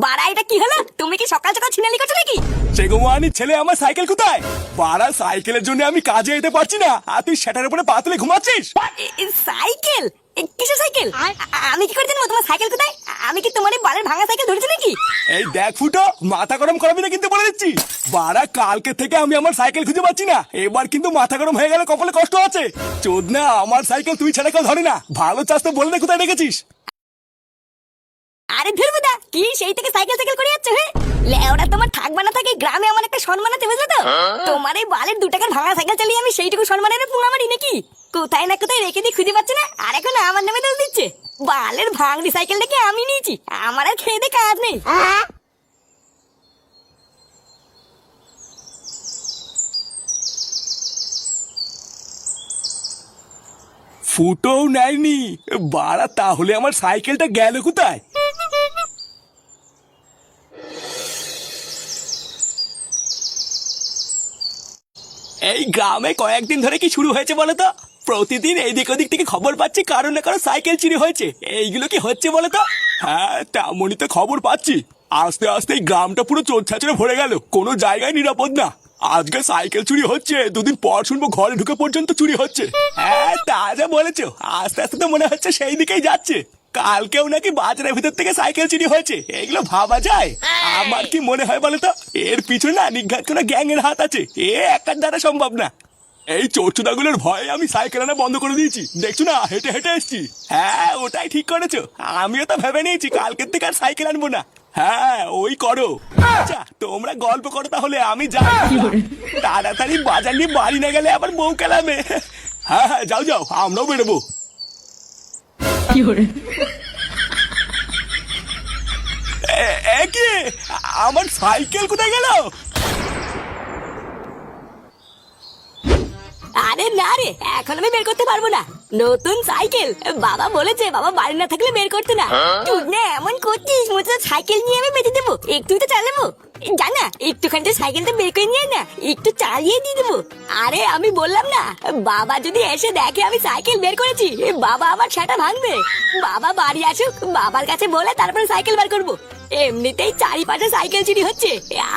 বাড়া এটা কি হলো? তুমি কি সকাল সকাল ছিনালি করছো নাকি? সেগোমানি ছেলে, আমার সাইকেল কোথায়? বাড়া সাইকেলের জন্য আমি কাজে যেতে পারছি না, আর তুই সেটার উপরে পা তুলে ঘুমাচ্ছিস। সাইকেল? কিসের সাইকেল? আমি কি করে জানবো তোমার সাইকেল কোথায়? আমি কি তোমার এই বালের ভাঙা সাইকেল ধরেছি নাকি? এই দেখ ফুটো, মাথা গরম করাবি না কিন্তু বলে দিচ্ছি। বাড়া কালকে থেকে আমি আমার সাইকেল খুঁজে পাচ্ছি না, এবার কিন্তু মাথা গরম হয়ে গেলে কপালে কষ্ট আছে। চোদনা, আমার সাইকেল তুই ছাড়া কেউ ধরে না। ভালো চাস তো বলে দে কোথায় রেখেছিস। আরে ধুরবুদা, কি সেই থেকে সাইকেল সাইকেল করে যাচ্ছে? হ্যাঁ লেওরা, তোমার থাকবা না থাকে গ্রামে আমার একটা সম্মান আছে, বুঝলে তো? তোমার এই বালের 2 টাকার ভাঙা সাইকেল চালিয়ে আমি সেইটুকু সম্মানের পুঙা মারি নাকি? কোথায় না কোথায় রেখে দিয়ে খুঁজে পাচ্ছে না, আর এখন আমার নামে দোষ দিচ্ছে। বালের ভাঙড়ি সাইকেলটাকে আমি নিয়েছি, আমার আর খেয়ে দিয়ে কাজ নেই। ফুটোও নেয়নি। বাড়া তাহলে আমার সাইকেলটা গেল কোথায়? এই গ্রামে কয়েকদিন ধরে কি শুরু হয়েছে বলো তো? প্রতিদিন এইদিক ওদিক থেকে খবর পাচ্ছি কারো না কারো সাইকেল চুরি হয়েছে। এইগুলো কি হচ্ছে বলো তো? হ্যাঁ তেমনই তো খবর পাচ্ছি। আস্তে আস্তে এই গ্রামটা পুরো চোর ছাচড়ে ভরে গেল, কোনো জায়গায় নিরাপদ না। আজকে সাইকেল চুরি হচ্ছে, 2 দিন পর শুনবো ঘরে ঢুকে পর্যন্ত চুরি হচ্ছে। হ্যাঁ তা যা বলেছো, আস্তে আস্তে তো মনে হচ্ছে সেই দিকেই যাচ্ছে। কালকেও নাকি বাজারের ভিতর থেকে সাইকেল চুরি হয়েছে, এগুলো ভাবা যায়? আমার কি মনে হয় বলতো, এর পিছনে না নিঘাত কোনো গ্যাং এর হাত আছে। একার দ্বারা সম্ভব না। এই চোরচুদাগুলোর ভয়ে আমি সাইকেল আনা বন্ধ করে দিয়েছি, দেখছো না হেঁটে হেঁটে এসছি। হ্যাঁ ওটাই ঠিক করেছো, আমিও তো ভেবে নিয়েছি কালকের থেকে আর সাইকেল আনবো না। হ্যাঁ ওই করো। আচ্ছা তোমরা গল্প করো তাহলে, আমি যাই। তাড়াতাড়ি বাজার নিয়ে বাড়ি না গেলে আবার বউ কেলামে। হ্যাঁ হ্যাঁ যাও যাও, আমরাও বেরোবো। কি আমার সাইকেল কোথায় গেল? আরে না রে, এখন আমি বের করতে পারবো না। নতুন সাইকেল বাবা বলেছে, বাবা বাড়ি না থাকলে বের করতে না। তুই না এমন করছিস মনে হচ্ছে সাইকেল নিয়ে আমি বেঁচে দেবো, একটু তো চালাবো। জানা একটুখানি তো সাইকেলটা বের করে নিয়ে না, একটু চালিয়ে দিয়ে দেবো। আরে আমি বললাম না, বাবা যদি এসে দেখে আমি সাইকেল বের করেছি, বাবা আমার সেটা ভাঙবে। বাবা বাড়ি আসুক, বাবার কাছে বলে তারপরে সাইকেল বার করবো। এমনিতেই চারিপাশে সাইকেল চুরি হচ্ছে,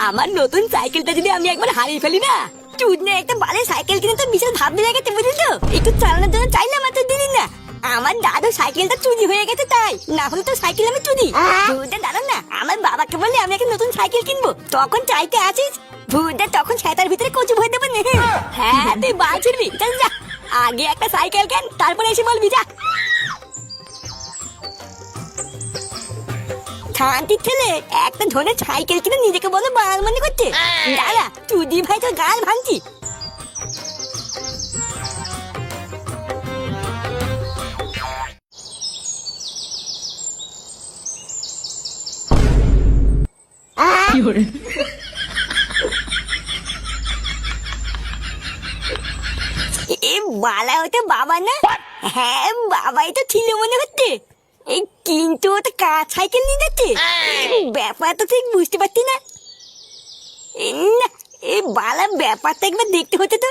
আমার নতুন সাইকেলটা যদি আমি একবার হারিয়ে ফেলি না, চুদনে একটা বালে সাইকেল কিনে তো বিশাল ভাবতে জায়গাতে, বুঝলি তো? একটু চালানোর জন্য চাইলাম আর তো দিলি না। আমার দাদু সাইকেলটা চুরি হয়ে গেছে, তাই না হলে তো সাইকেল আমি চুরি। ভুদা দাঁড়ান না, আমার বাবাকে বললে আমি একটা নতুন সাইকেল কিনবো, তখন চাইতে আসিস। ভুদা তখন সেটার ভিতরে কচু ভরে দেবো। হ্যাঁ তুই বাল ছিড়বি, চল যা। আগে একটা সাইকেল কেন, তারপরে এসে বলবি যা। শান্তির ছেলে একটা ধরনের সাইকেল কিনে নিজেকে বলো বাল মনে করছে। দাঁড়া চুদি ভাই, তোর গাল ভাঙছি। এ বালা হতে বাবা না? হ্যাঁ বাবাই তো ছিল মনে হচ্ছে। এই কিন্তু ওটা কার সাইকেল নিয়ে যাচ্ছে? ব্যাপার তো ঠিক বুঝতে পারছি না। না এই বালা ব্যাপারটা একবার দেখতে হতো তো।